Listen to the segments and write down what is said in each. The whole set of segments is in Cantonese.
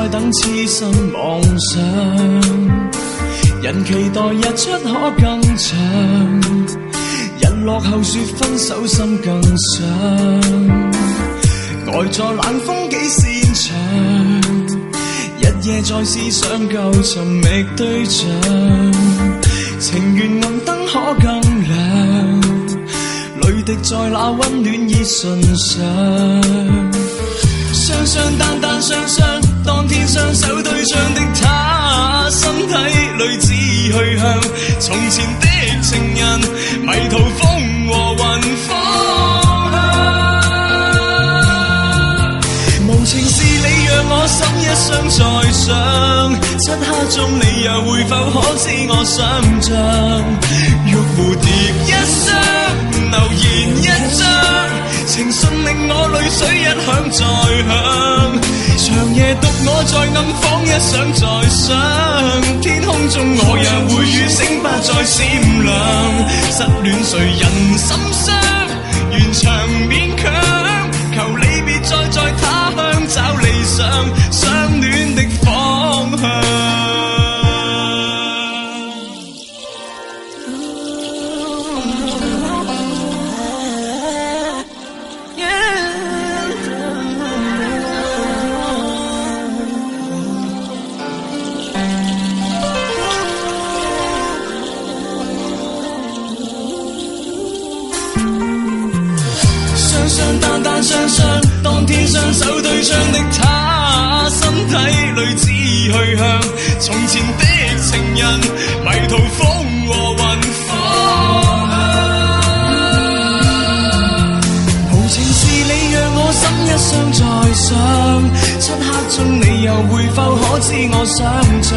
再等痴心妄想，人期待日出可更長，日落後說分手心更傷，呆在冷風幾擅長，日夜在思想舊尋覓對象，情緣暗燈可更亮，淚滴在那溫暖已唇上，雙雙單單雙雙，當天雙手對唱的他，身體裏只去向從前的情人，迷途風和雲方向。無情是你讓我心一傷再傷，漆黑中你又會否可知我想像，欲蝴蝶一雙，留言一張，情信令我淚水一響再響，長夜獨我在暗房一想再想，天空中我也會與星不再閃亮，失戀誰人心傷，緣長勉強，求你別再在他鄉找理想，相戀的方向。單單雙雙，當天雙手對唱的他，身體裏只去向從前的情人，迷途風和雲方向。無情是你讓我心一傷再傷，漆黑中你又會否可知我想像，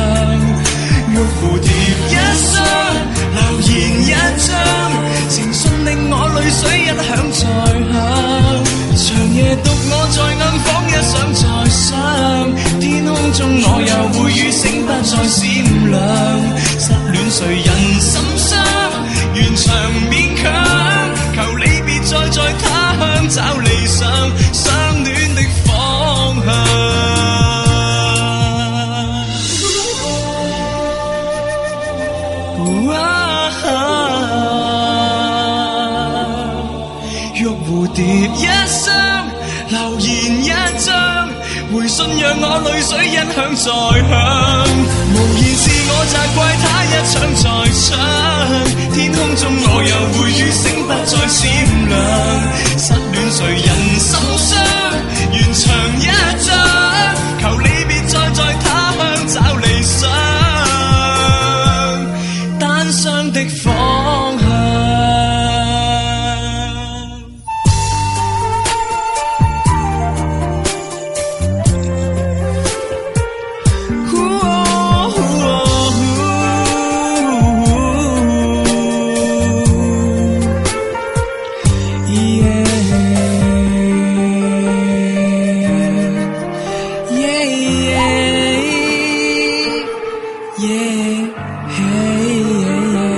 欲蝴蝶一雙，留言一張，情信令我淚水一響再響，長夜獨我在暗房一想再想，天空中我又會與星不再閃亮，失戀誰人心傷，緣長勉強，求你別再在他鄉找理想，相戀的方向。欲蝴蝶一雙，留言一張，回信讓我淚水一響再響，無言是我責怪他一場再唱，天空中我又會與星不再閃亮，失戀誰人心傷，緣長一張，求你別再在他鄉找理想，單雙的方向。Yeah, hey, yeah, yeah.